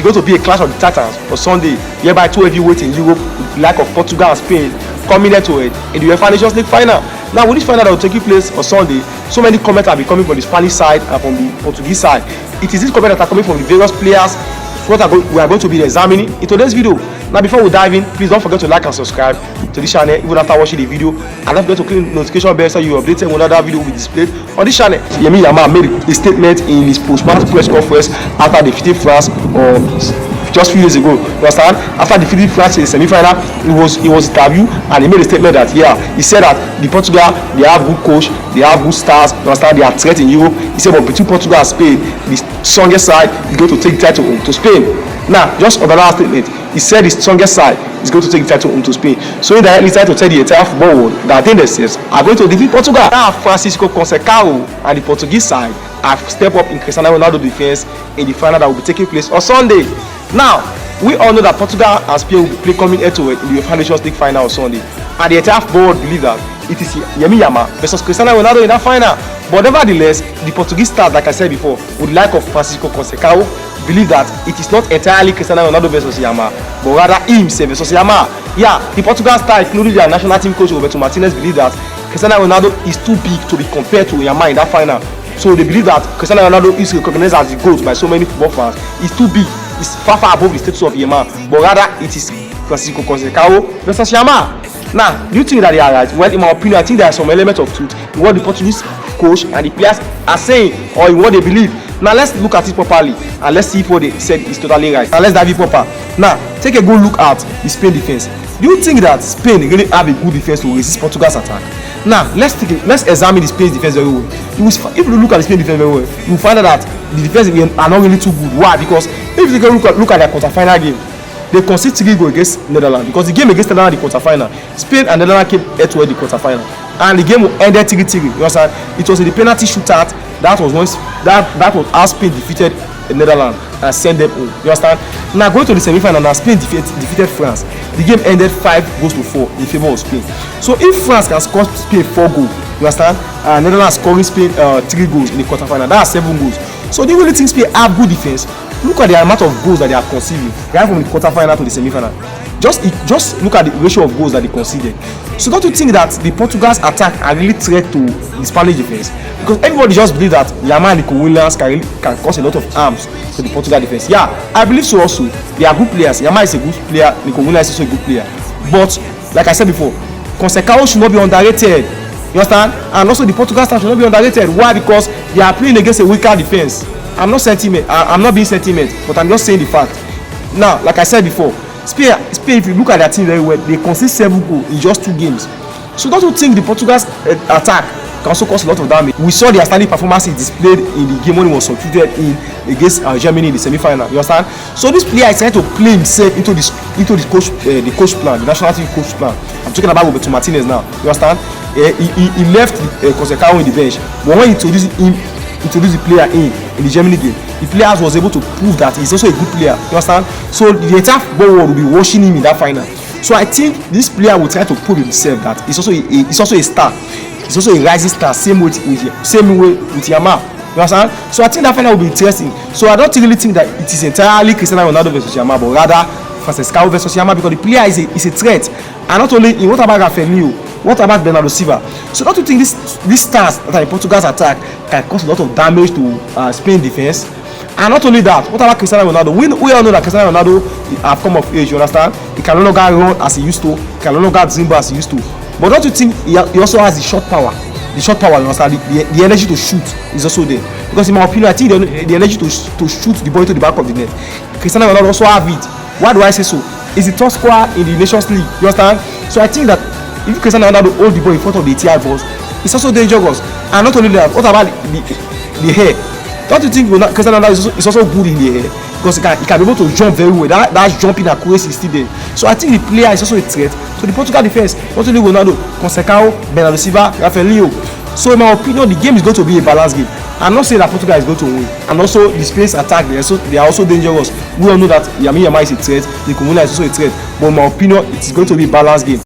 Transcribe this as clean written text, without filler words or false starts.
going to be a clash of the Titans on Sunday, whereby two heavyweights in Europe, like of Portugal and Spain, coming into it in the UEFA Nations League Final. Now, with this final that will take place on Sunday, so many comments have been coming from the Spanish side and from the Portuguese side. It is these comments that are coming from the various players. What we are going to be examining in today's video. Now, before we dive in, please don't forget to like and subscribe to this channel even after watching the video, and don't forget to click the notification bell so you are updated when another video will be displayed on this channel. Yemi Yama made a statement in his post-match press conference after defeating France just a few days ago. You understand? After defeating France in the semi-final, he was interviewed and he made a statement that he said that the Portugal, they have good coach, they have good stars. You understand? They are threat in Europe. He said, but between Portugal and Spain, the strongest side is going to take the title to Spain. Now, just on the last statement, he said the strongest side is going to take the title to Spain. So indirectly, he tried to tell the entire football world that they themselves are going to defeat Portugal. Now, Francisco Conceição and the Portuguese side have stepped up in Cristiano Ronaldo defense in the final that will be taking place on Sunday. Now, we all know that Portugal and Spain will be coming head to head in the UEFA Nations League Final on Sunday, and the entire football world believe that it is Yemi Yama versus Cristiano Ronaldo in that final. But nevertheless, the Portuguese stars, like I said before, with the like of Francisco Conceição, believe that it is not entirely Cristiano Ronaldo versus Yama, but rather himself versus Yama. Yeah, the Portugal star, including their national team coach Roberto Martínez, believe that Cristiano Ronaldo is too big to be compared to Yama in that final. So they believe that Cristiano Ronaldo is recognized as the GOAT by so many football fans. He's too big. It's far above the status of Yama, but rather it is Francisco Conceição versus Yama. Now, do you think that they are right? Well, in my opinion, I think there are some elements of truth in what the Portuguese coach and the players are saying, or in what they believe. Now, let's look at it properly and let's see if what they said is totally right. Now, let's dive in proper. Now, take a good look at the Spain defense. Do you think that Spain really have a good defense to resist Portugal's attack? Now, let's examine the Spain's defense very well. If you look at the Spain defense very well, you will find out that the defense are not really too good. Why? Because if you look at their quarter-final game, they conceded 3 goals against Netherlands. Because the game against Netherlands, the quarter-final, Spain and Netherlands came head to head the quarter-final, and the game ended 3-3. You understand? It was in the penalty shootout that was how Spain defeated Netherlands and sent them home. You understand? Now, going to the semi-final, now Spain defeated France. The game ended 5-4 in favor of Spain. So if France can score Spain 4 goals, you understand, and Netherlands scoring Spain 3 goals in the quarter-final, that's 7 goals. So do you really think Spain have good defense? Look at the amount of goals that they are conceding right from the quarter-final to the semi-final. Just look at the ratio of goals that they conceded. So don't you think that the Portugal's attack are really threat to the Spanish defense? Because everybody just believe that Yama and Nico Williams can cause a lot of harms to the Portugal defense. Yeah, I believe so also. They are good players. Yama is a good player. Nico Williams is also a good player. But like I said before, Conceição should not be underrated. You understand? And also the Portugal staff should not be underrated. Why? Because they are playing against a weaker defense. I'm not being sentiment, but I'm just saying the fact. Now, like I said before, Spain, if you look at their team very well, they concede 7 goals in just 2 games. So don't you think the Portugal's attack can also cause a lot of damage? We saw their standing performances displayed in the game when he was substituted in against Germany in the semi-final. You understand? So this player is trying to play himself into the coach plan, the national team coach plan. I'm talking about Roberto Martínez now. You understand? He left Conceição in the bench, but when he introduced the player in the Germany game, the player was able to prove that he's also a good player. You understand? So the entire football world will be watching him in that final. So I think this player will try to prove himself that he's also a star. He's also a rising star, same way with Yama. You understand? So I think that final will be interesting. So I don't really think that it is entirely Cristiano Ronaldo versus Yama, but rather Francisco versus Yama, because the player is a threat. And not only in what about Rafael, what about Bernardo Silva? So don't you think these stars that are in Portugal's attack can cause a lot of damage to Spain defense? And not only that, what about Cristiano Ronaldo? We all know that Cristiano Ronaldo have come of age, you understand? He can no longer run as he used to, he can no longer dribble as he used to. But don't you think he also has the shot power? The shot power, you understand? The energy to shoot is also there. Because in my opinion, I think the energy to shoot the ball into the back of the net, Cristiano Ronaldo also have it. Why do I say so? He's the top scorer in the Nations League, you understand? So I think that if Cristiano Ronaldo hold the ball in front of the TR box, it's also dangerous. And not only that, what about the hair? Don't you think Cristiano Ronaldo is also good in the air? Because he can be able to jump very well. That jumping accuracy is still there. So I think the player is also a threat to the Portugal defense. Not only Ronaldo, Conceição, Bernardo Silva, Rafael. So in my opinion, the game is going to be a balanced game. I'm not saying that Portugal is going to win. And also the Spain's attack, they are also dangerous. We all know that Yama is a threat, the Comunidad is also a threat. But in my opinion, it is going to be a balanced game.